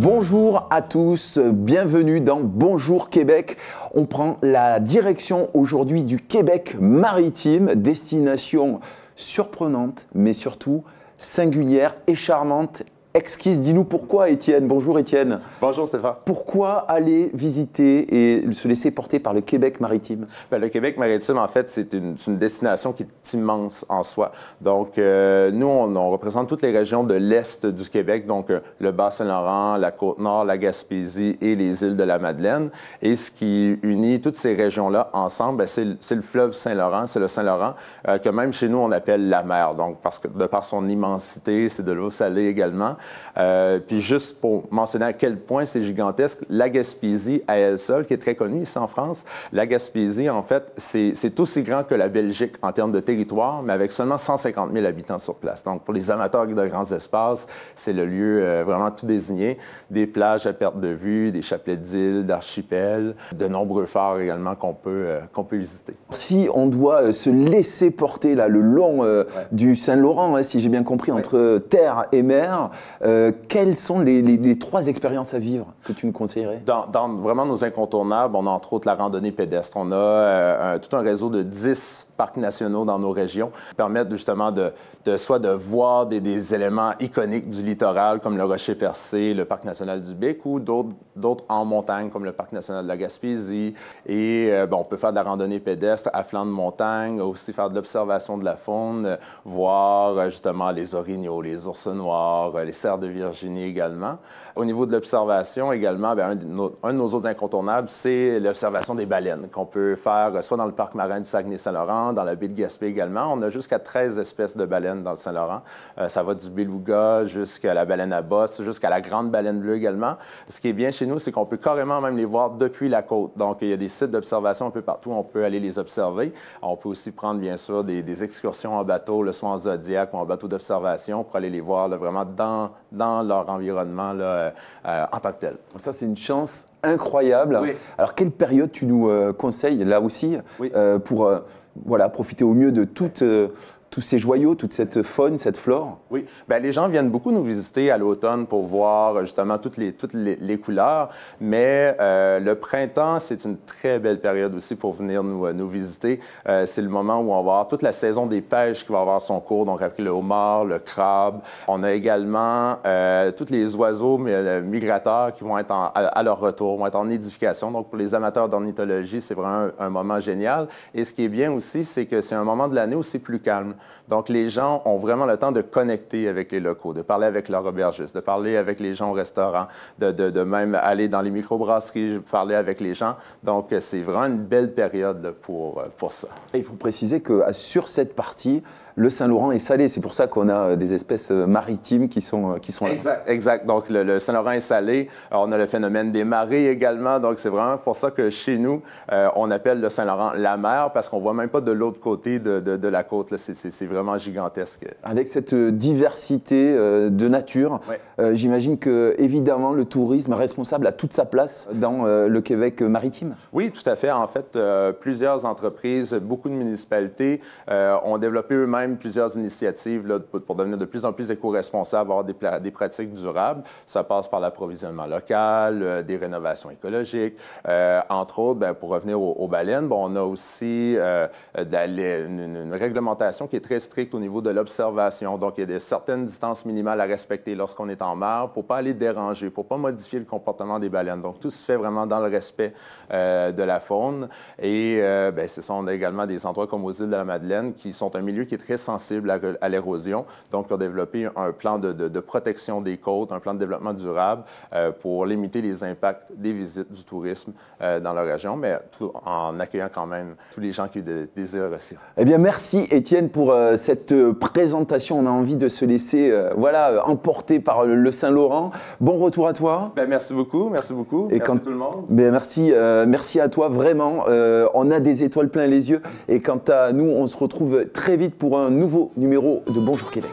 Bonjour à tous, bienvenue dans Bonjour Québec. On prend la direction aujourd'hui du Québec maritime, destination surprenante mais surtout singulière et charmante. Exquise, dis-nous pourquoi Étienne. Bonjour Étienne. Bonjour Stéphane. Pourquoi aller visiter et se laisser porter par le Québec maritime? Le Québec maritime, en fait, c'est une destination qui est immense en soi. Donc, nous, on représente toutes les régions de l'Est du Québec, donc le Bas-Saint-Laurent, la Côte-Nord, la Gaspésie et les îles de la Madeleine. Et ce qui unit toutes ces régions-là ensemble, c'est le fleuve Saint-Laurent, c'est le Saint-Laurent, que même chez nous, on appelle la mer. Donc, parce que de par son immensité, c'est de l'eau salée également. Puis juste pour mentionner à quel point c'est gigantesque, la Gaspésie à elle seule, qui est très connue ici en France, la Gaspésie, en fait, c'est aussi grand que la Belgique en termes de territoire, mais avec seulement 150 000 habitants sur place. Donc, pour les amateurs de grands espaces, c'est le lieu vraiment tout désigné. Des plages à perte de vue, des chapelets d'îles, d'archipels, de nombreux phares également qu'on peut visiter. Si on doit se laisser porter là, le long du Saint-Laurent, si j'ai bien compris, entre terre et mer, quelles sont les trois expériences à vivre que tu nous conseillerais? Dans vraiment nos incontournables, on a entre autres la randonnée pédestre. On a tout un réseau de 10 parcs nationaux dans nos régions qui permettent justement soit de voir des éléments iconiques du littoral comme le Rocher Percé, le Parc national du Bic ou d'autres en montagne comme le Parc national de la Gaspésie. Et on peut faire de la randonnée pédestre à flanc de montagne, aussi faire de l'observation de la faune, voir justement les orignaux, les ours noirs, les cerfs de Virginie également. Au niveau de l'observation également, un de nos autres incontournables, c'est l'observation des baleines qu'on peut faire soit dans le parc marin du Saguenay-Saint-Laurent, dans la baie de Gaspé également. On a jusqu'à 13 espèces de baleines dans le Saint-Laurent. Ça va du beluga jusqu'à la baleine à bosse, jusqu'à la grande baleine bleue également. Ce qui est bien chez nous, c'est qu'on peut carrément même les voir depuis la côte. Donc, il y a des sites d'observation un peu partout, on peut aller les observer. On peut aussi prendre, bien sûr, des excursions en bateau, soit en Zodiac ou en bateau d'observation pour aller les voir là, vraiment dans leur environnement là, en tant que tel. Ça, c'est une chance incroyable. Oui. Alors, quelle période tu nous conseilles, là aussi, pour profiter au mieux de tous ces joyaux, toute cette faune, cette flore? Oui, les gens viennent beaucoup nous visiter à l'automne pour voir justement toutes les couleurs, mais le printemps, c'est une très belle période aussi pour venir nous visiter. C'est le moment où on va avoir toute la saison des pêches qui va avoir son cours, donc avec le homard, le crabe. On a également tous les oiseaux migrateurs qui vont être à leur retour, vont être en nidification. Donc pour les amateurs d'ornithologie, c'est vraiment un moment génial. Et ce qui est bien aussi, c'est que c'est un moment de l'année où c'est plus calme. Donc, les gens ont vraiment le temps de connecter avec les locaux, de parler avec leur aubergiste, de parler avec les gens au restaurant, de même aller dans les microbrasseries, parler avec les gens. Donc, c'est vraiment une belle période là, pour ça. Et il faut préciser que sur cette partie, le Saint-Laurent est salé. C'est pour ça qu'on a des espèces maritimes qui sont là. Exact. Donc, le Saint-Laurent est salé. Alors, on a le phénomène des marées également. Donc, c'est vraiment pour ça que chez nous, on appelle le Saint-Laurent la mer parce qu'on ne voit même pas de l'autre côté de la côte. C'est vraiment gigantesque. Avec cette diversité de nature, j'imagine que, évidemment, le tourisme responsable a toute sa place dans le Québec maritime. Oui, tout à fait. En fait, plusieurs entreprises, beaucoup de municipalités ont développé eux-mêmes plusieurs initiatives là, pour devenir de plus en plus éco-responsables, avoir des pratiques durables. Ça passe par l'approvisionnement local, des rénovations écologiques. Entre autres, pour revenir aux baleines, on a aussi une réglementation qui est très stricte au niveau de l'observation. Donc, il y a certaines distances minimales à respecter lorsqu'on est en mer pour ne pas aller déranger, pour ne pas modifier le comportement des baleines. Donc, tout se fait vraiment dans le respect de la faune. Et on a également des endroits comme aux îles de la Madeleine qui sont un milieu qui est très sensible à l'érosion. Donc, ils ont développé un plan de protection des côtes, un plan de développement durable pour limiter les impacts des visites du tourisme dans la région, mais tout en accueillant quand même tous les gens qui désirent aussi. Eh bien, merci Étienne pour cette présentation. On a envie de se laisser emporter par le Saint-Laurent. Bon retour à toi. Merci beaucoup. Merci tout le monde. Merci à toi, vraiment. On a des étoiles plein les yeux. Et quant à nous, on se retrouve très vite pour un nouveau numéro de Bonjour Québec.